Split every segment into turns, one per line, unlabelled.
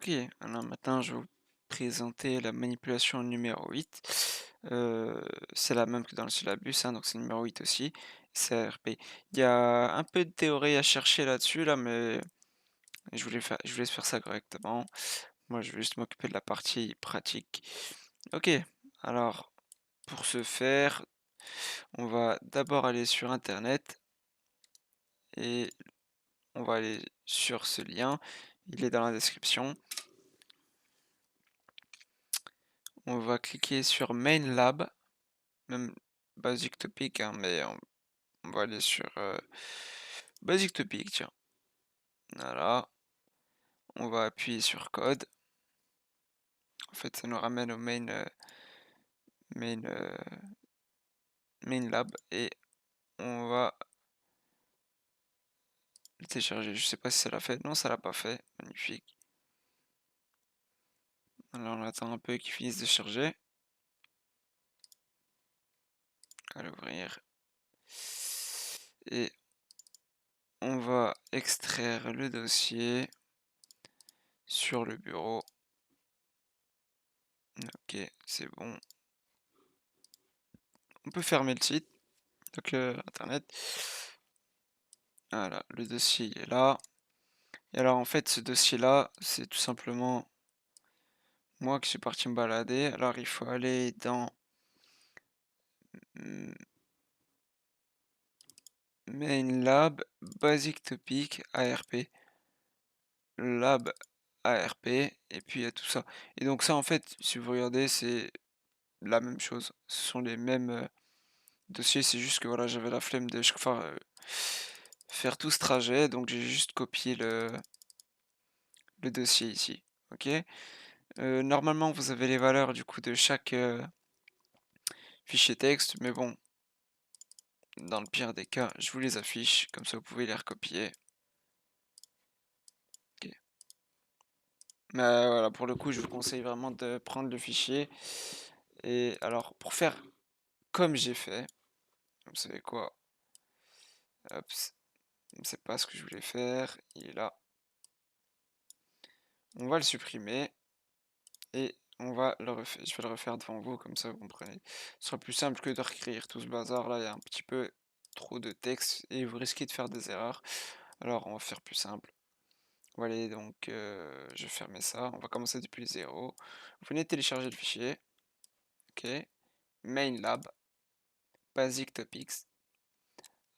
Ok, alors maintenant je vais vous présenter la manipulation numéro 8. C'est la même que dans le syllabus, hein, donc c'est le numéro 8 aussi, c'est RP. Il y a un peu de théorie à chercher là-dessus, là, mais je voulais faire ça correctement. Moi, je vais juste m'occuper de la partie pratique. Ok, alors pour ce faire, on va d'abord aller sur Internet et on va aller sur ce lien. Il est dans la description. On va cliquer sur Main Lab, même Basic Topic, hein, mais on va aller sur Basic Topic, tiens. Voilà, on va appuyer sur Code. En fait, ça nous ramène au main, euh, main Lab et on va le télécharger. Je sais pas si ça l'a fait. Non, ça l'a pas fait. Magnifique. Alors, on attend un peu qu'il finisse de charger. On va l'ouvrir. Et on va extraire le dossier sur le bureau. Ok, c'est bon. On peut fermer le site, donc internet. Voilà, le dossier est là. Et alors en fait, ce dossier-là, c'est tout simplement moi qui suis parti me balader. Alors il faut aller dans mm, Main Lab, Basic Topic, ARP, Lab ARP, et puis il y a tout ça. Et donc ça en fait, si vous regardez, c'est la même chose. Ce sont les mêmes dossiers, c'est juste que voilà, j'avais la flemme de chaque fois faire tout ce trajet, donc j'ai juste copié le dossier ici. Ok. Normalement, vous avez les valeurs du coup de chaque fichier texte, mais bon, dans le pire des cas, je vous les affiche, comme ça vous pouvez les recopier. Ok. Mais voilà, pour le coup, je vous conseille vraiment de prendre le fichier. Et alors, pour faire comme j'ai fait, vous savez quoi? Hop, c'est pas ce que je voulais faire, il est là. On va le supprimer et on va le refaire. Je vais le refaire devant vous, comme ça vous comprenez. Ce sera plus simple que de recréer tout ce bazar là, il y a un petit peu trop de texte et vous risquez de faire des erreurs. Alors on va faire plus simple. Voilà, donc je vais fermer ça. On va commencer depuis le zéro. Vous venez télécharger le fichier. Ok. Main Lab, Basic Topics,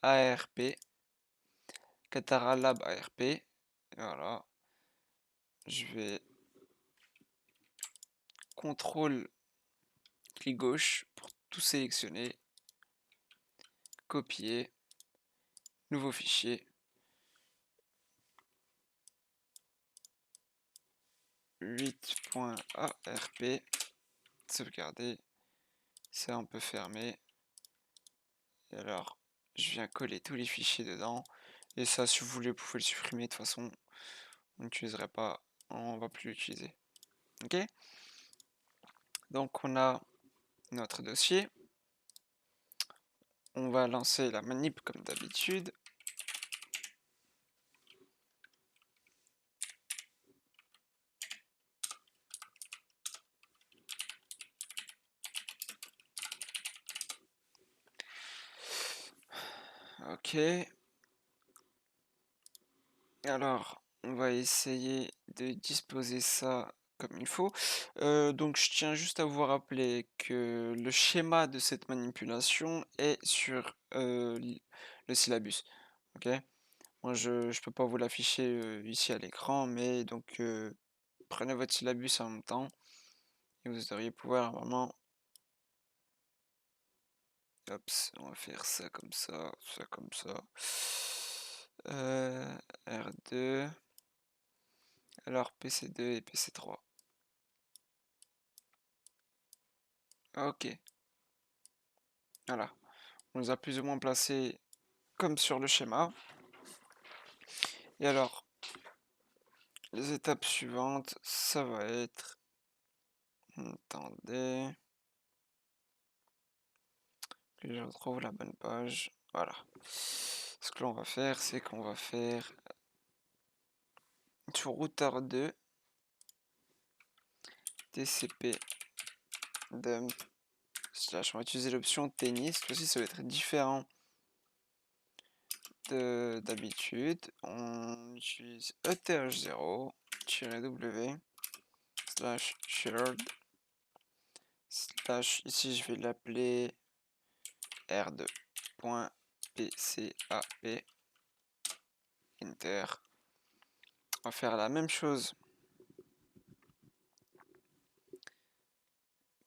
ARP, Katara Lab ARP. Voilà. Je vais CTRL clic gauche pour tout sélectionner. Copier. Nouveau fichier. 8.arp. Sauvegarder. Ça on peut fermer. Et alors, je viens coller tous les fichiers dedans. Et ça, si vous voulez, vous pouvez le supprimer. De toute façon, on n'utiliserait pas. On va plus l'utiliser. Ok. Donc on a notre dossier. On va lancer la manip comme d'habitude. Ok. Alors, on va essayer de disposer ça comme il faut. Donc je tiens juste à vous rappeler que le schéma de cette manipulation est sur le syllabus. Ok. Moi je peux pas vous l'afficher ici à l'écran, mais donc prenez votre syllabus en même temps et vous devriez pouvoir vraiment. Hop, on va faire ça comme ça comme ça. R2, alors PC2 et PC3. Ok, voilà. On les a plus ou moins placés comme sur le schéma. Et alors, les étapes suivantes, ça va être. Attendez. Que je retrouve la bonne page. Voilà. Ce que l'on va faire, c'est qu'on va faire sur routeur 2. tcp dump slash, on va utiliser l'option tennis, cette fois-ci ça va être différent d'habitude. On utilise eth0-w slash shared slash, ici je vais l'appeler r2.pcap enter. On va faire la même chose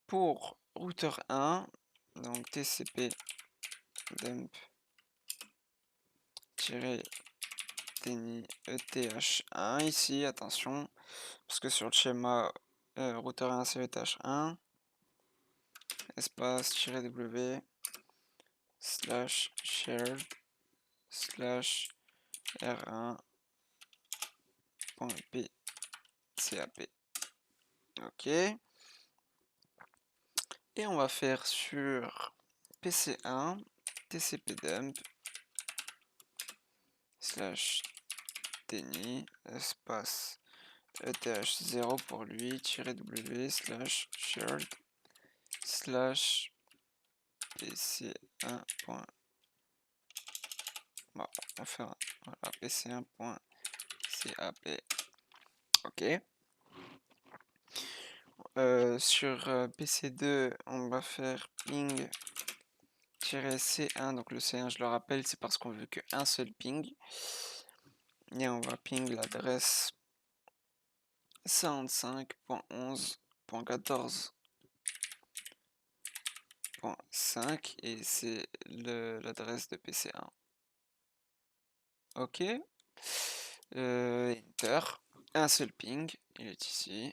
pour routeur 1, donc tcp dump -teni eth1 ici, attention, parce que sur le schéma routeur 1 c'est eth1, espace -w slash shared slash r1.pcap. Ok. Et on va faire sur pc1 tcp dump slash teni espace eth0 pour lui -w slash shared slash pc1. Bon, on va faire voilà, pc1.cap. Ok. Sur pc2 on va faire ping-c1, donc le c1 je le rappelle c'est parce qu'on veut qu'un seul ping, et on va ping l'adresse 55.11.14.5 et c'est l'adresse de pc1. Ok. Enter, un seul ping, il est ici.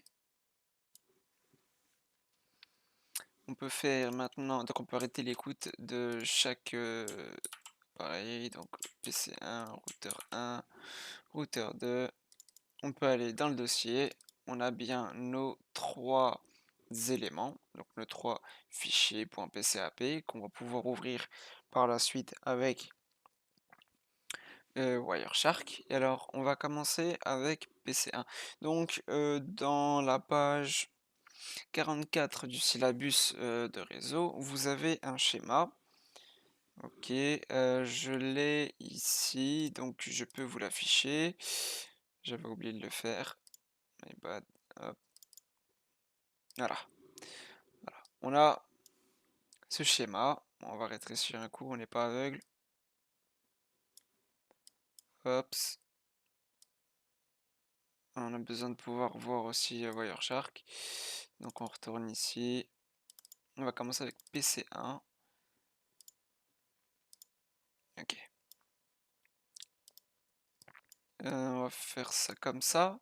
On peut faire maintenant, donc on peut arrêter l'écoute de chaque pareil, donc pc1, routeur 1, routeur 2. On peut aller dans le dossier, on a bien nos trois éléments, donc nos trois fichiers .pcap qu'on va pouvoir ouvrir par la suite avec Wireshark. Et alors on va commencer avec pc1. Donc dans la page 44 du syllabus de réseau, vous avez un schéma. Ok, je l'ai ici, donc je peux vous l'afficher. J'avais oublié de le faire. My bad. Hop. Voilà. On a ce schéma. On va rétrécir un coup, on n'est pas aveugle. Hop. On a besoin de pouvoir voir aussi Wireshark. Donc on retourne ici. On va commencer avec pc1. Ok. On va faire ça comme ça.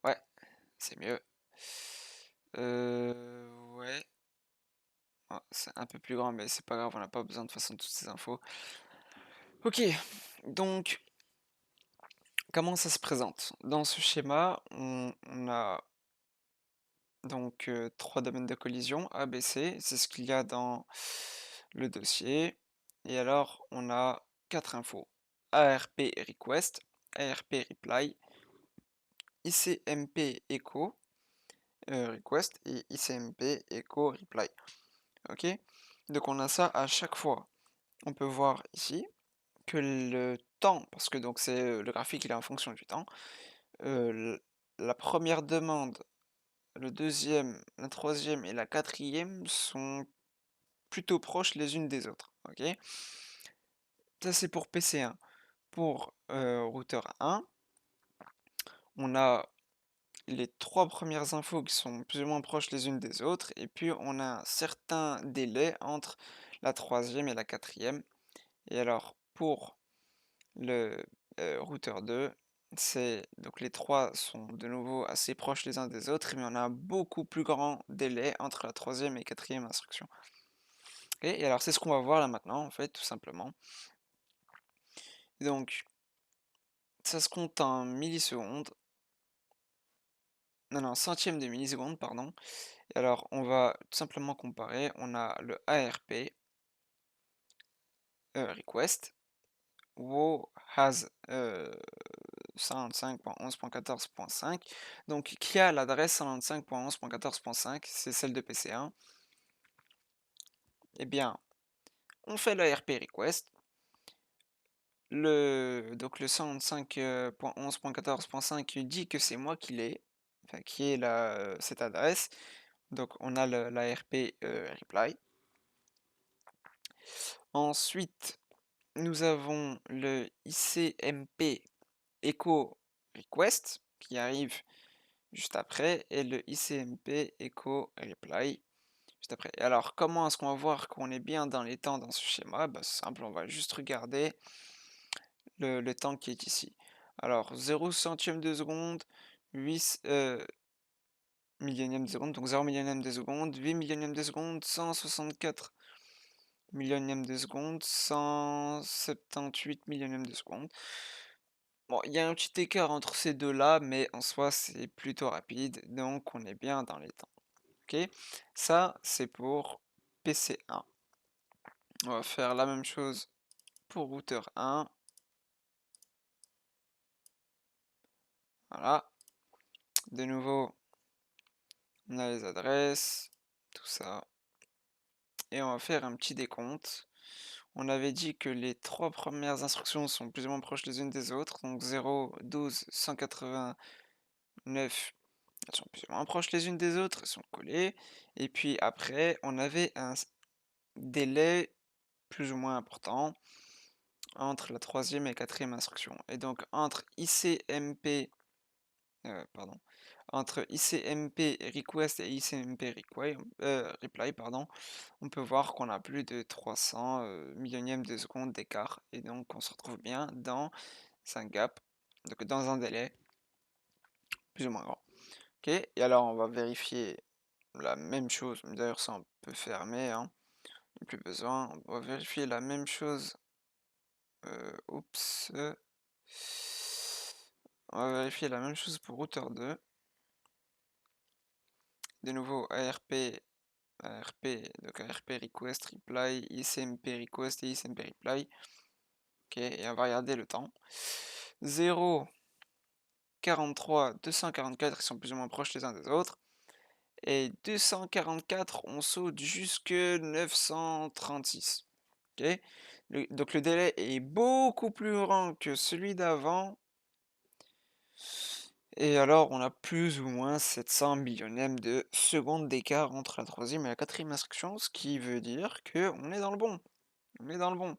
Ouais, c'est mieux. Ouais. Oh, c'est un peu plus grand, mais c'est pas grave, on n'a pas besoin de toute façon de toutes ces infos. Ok, donc comment ça se présente? Dans ce schéma, on a donc trois domaines de collision, A, B, C, c'est ce qu'il y a dans le dossier. Et alors, on a quatre infos. ARP request, ARP reply, ICMP echo request et ICMP echo reply. Ok? Donc on a ça à chaque fois. On peut voir ici que le temps, parce que donc c'est le graphique il est en fonction du temps, la première demande, le deuxième, la troisième et la quatrième sont plutôt proches les unes des autres. Ok? Ça c'est pour PC1. Pour routeur 1, on a les trois premières infos qui sont plus ou moins proches les unes des autres, et puis on a un certain délai entre la troisième et la quatrième. Et alors pour le routeur 2, donc les trois sont de nouveau assez proches les uns des autres, mais on a un beaucoup plus grand délai entre la troisième et quatrième instruction. Et alors c'est ce qu'on va voir là maintenant en fait, tout simplement. Et donc ça se compte en millisecondes. Non, centième de milliseconde, pardon. Et alors, on va tout simplement comparer. On a le ARP request. WoW has 195.11.14.5, donc qui a l'adresse 195.11.14.5, c'est celle de PC1. Eh bien, on fait le RP request. Donc le 195.11.14.5 dit que c'est moi qui l'ai, enfin qui ai cette adresse. Donc on a l'ARP reply. Ensuite, nous avons le ICMP echo request qui arrive juste après et le ICMP echo reply juste après. Et alors, comment est-ce qu'on va voir qu'on est bien dans les temps dans ce schéma? Bah, c'est simple, on va juste regarder le temps qui est ici. Alors, 0 centième de seconde, 8 millionième de seconde, donc 0 millionième de seconde, 8 millionième de seconde, 164 millionième de seconde, 178 millionième de seconde. Bon, il y a un petit écart entre ces deux-là, mais en soi, c'est plutôt rapide, donc on est bien dans les temps. Ok, ça, c'est pour PC1. On va faire la même chose pour routeur 1. Voilà. De nouveau, on a les adresses, tout ça. Et on va faire un petit décompte. On avait dit que les trois premières instructions sont plus ou moins proches les unes des autres. Donc 0, 12, 189, elles sont plus ou moins proches les unes des autres, elles sont collées. Et puis après, on avait un délai plus ou moins important entre la troisième et quatrième instruction. Et donc entre ICMP, pardon, entre ICMP request et ICMP reply, pardon, on peut voir qu'on a plus de 300 millionièmes de seconde d'écart et donc on se retrouve bien dans un gap, donc dans un délai plus ou moins grand. Ok, et alors on va vérifier la même chose, d'ailleurs ça on peut fermer, hein, plus besoin, on va vérifier la même chose, oups, on va vérifier la même chose pour routeur 2. De nouveau donc ARP request reply, ICMP request et ICMP reply. Ok, et on va regarder le temps. 0, 43, 244, ils sont plus ou moins proches les uns des autres. Et 244, on saute jusque 936. Ok, donc le délai est beaucoup plus grand que celui d'avant. Et alors, on a plus ou moins 700 millionièmes de seconde d'écart entre la troisième et la quatrième instruction, ce qui veut dire que on est dans le bon. On est dans le bon.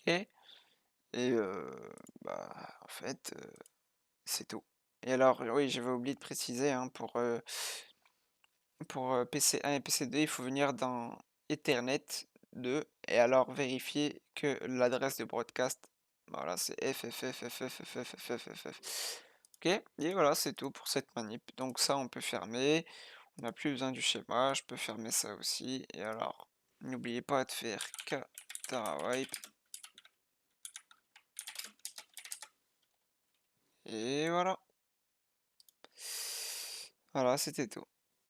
Ok. Et en fait, c'est tout. Et alors, oui, j'avais oublié de préciser, hein, pour PC1 et PC2, il faut venir dans Ethernet 2 et alors vérifier que l'adresse de broadcast, voilà, c'est FFFFFFFFFF. Ok, et voilà, c'est tout pour cette manip. Donc ça, on peut fermer. On n'a plus besoin du schéma. Je peux fermer ça aussi. Et alors, n'oubliez pas de faire K-wipe. Et voilà. Voilà, c'était tout.